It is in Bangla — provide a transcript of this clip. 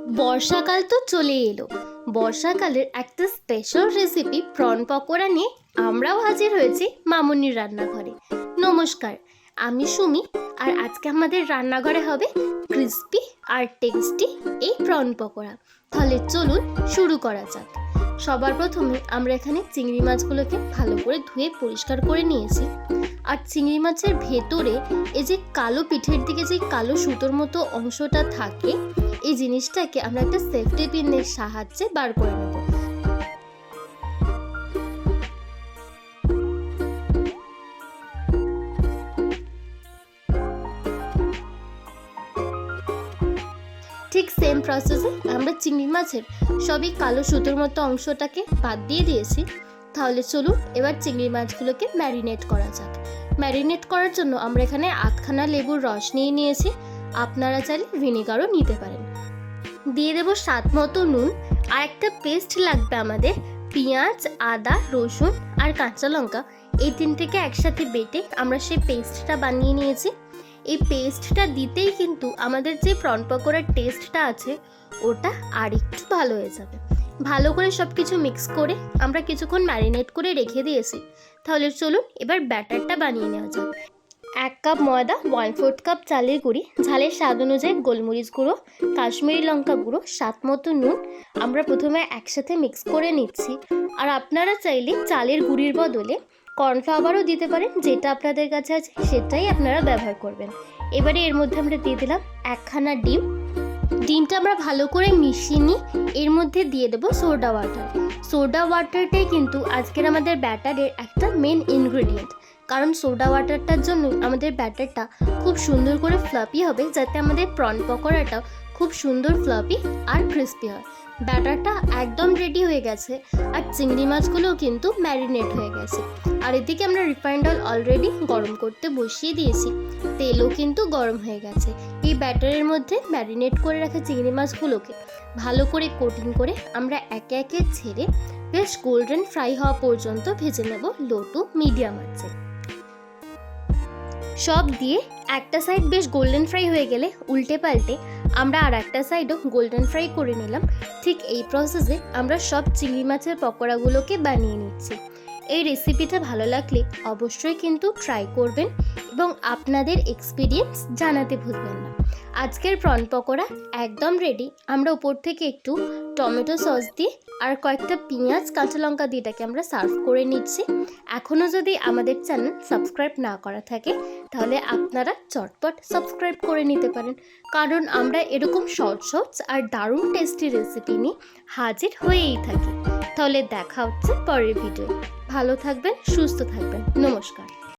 বর্ষাকাল তো চলে এলো। বর্ষাকালের একটা স্পেশাল রেসিপি প্রন পকোড়া নিয়ে আমরাও হাজির হয়েছি মামনির রান্নাঘরে। নমস্কার, আমি সুমি, আর আজকে আমাদের রান্নাঘরে হবে ক্রিস্পি আর টেস্টি এই প্রন পকোড়া। তাহলে চলুন শুরু করা যাক। সবার প্রথমে আমরা এখানে চিংড়ি মাছগুলোকে ভালো করে ধুয়ে পরিষ্কার করে নিয়েছি। আর চিংড়ি মাছের ভেতরে এই যে কালো পিঠের দিকে যে কালো সুতোর মতো অংশটা থাকে, এই জিনিসটাকে আমরা একটা সেফটি পিনের সাহায্যে বার করে নেব। ঠিক সেম প্রসেসে আমরা চিংড়ি মাছের সবই কালো সুতোর মতো অংশটাকে বাদ দিয়ে দিয়েছি। তাহলে চলুন এবার চিংড়ি মাছগুলোকে ম্যারিনেট করা যাক। ম্যারিনেট করার জন্য আমরা এখানে 8খানা লেবুর রস নিয়েছি। আপনারা চাইলে ভিনেগারও নিতে পারেন। দিয়ে দেবো স্বাদ মতো নুন। আর একটা পেস্ট লাগবে আমাদের, পেঁয়াজ, আদা, রসুন আর কাঁচা লঙ্কা, এই তিনটেকে একসাথে বেটে আমরা সেই পেস্টটা বানিয়ে নিয়েছি। এই পেস্টটা দিতেই কিন্তু আমাদের যে প্রন পকোড়ার টেস্টটা আছে ওটা আর একটু ভালো হয়ে যাবে। ভালো করে সব কিছু মিক্স করে আমরা কিছুক্ষণ ম্যারিনেট করে রেখে দিয়েছি। তাহলে চলুন এবার ব্যাটারটা বানিয়ে নেওয়া যাক। 1 কাপ ময়দা, 1/4 কাপ চালের গুঁড়ি, ঝালের স্বাদ অনুযায়ী গোলমরিচ গুঁড়ো, কাশ্মীরি লঙ্কা গুঁড়ো, স্বাদ মতো নুন আমরা প্রথমে একসাথে মিক্স করে নিচ্ছি। আর আপনারা চাইলে চালের গুঁড়ির বদলে কর্নফ্লাওয়ারও দিতে পারেন, যেটা আপনাদের কাছে আছে সেটাই আপনারা ব্যবহার করবেন। এবারে এর মধ্যে আমরা দিয়ে দিলাম 1খানা ডিম। ডিমটা আমরা ভালো করে মিশিয়ে নিই। এর মধ্যে দিয়ে দেবো সোডা ওয়াটার। সোডা ওয়াটারটাই কিন্তু আজকের আমাদের ব্যাটারের একটা মেন ইনগ্রেডিয়েন্ট, কারণ সোডা ওয়াটারটার জন্য আমাদের ব্যাটারটা খুব সুন্দর করে ফ্লাফি হবে, যাতে আমাদের প্রন পকোড়াটা খুব সুন্দর ফ্লাফি আর ক্রিস্পি হয়। ব্যাটারটা একদম রেডি হয়ে গেছে, আর চিংড়ি মাছগুলোও কিন্তু ম্যারিনেট হয়ে গেছে। আর এদিকে আমরা রিফাইন্ড অয়েল অলরেডি গরম করতে বসিয়ে দিয়েছি, তেলও কিন্তু গরম হয়ে গেছে। এই ব্যাটারের মধ্যে ম্যারিনেট করে রাখা চিংড়ি মাছগুলোকে ভালো করে কোটিং করে আমরা একে একে ছেড়ে বেশ গোল্ডেন ফ্রাই হওয়া পর্যন্ত ভেজে নেব লো টু মিডিয়াম আঁচে। সব দিয়ে একটা সাইড বেশ গোল্ডেন ফ্রাই হয়ে গেলে উল্টে পাল্টে আমরা আর একটা সাইডও গোল্ডেন ফ্রাই করে নিলাম। ঠিক এই প্রসেসে আমরা সব চিংড়ি মাছের পকোড়াগুলোকে বানিয়ে নিচ্ছি। এই রেসিপিটা ভালো লাগলে অবশ্যই কিন্তু ট্রাই করবেন এবং আপনাদের এক্সপিরিয়েন্স জানাতে ভুলবেন না। আজকের প্রন পকোড়া একদম রেডি। আমরা উপর থেকে একটু টমেটো সস দিয়ে আর কয়েকটা পেঁয়াজ, কাঁচা লঙ্কা দিয়ে এটাকে আমরা সার্ভ করে নিচ্ছি। এখনও যদি আমাদের চ্যানেল সাবস্ক্রাইব না করা থাকে তাহলে আপনারা চটপট সাবস্ক্রাইব করে নিতে পারেন, কারণ আমরা এরকম সহজ আর দারুণ টেস্টি রেসিপি নিয়ে হাজির হয়েই থাকি। তাহলে দেখা হচ্ছে পরের ভিডিওয়ে। ভালো থাকবেন, সুস্থ থাকবেন। নমস্কার।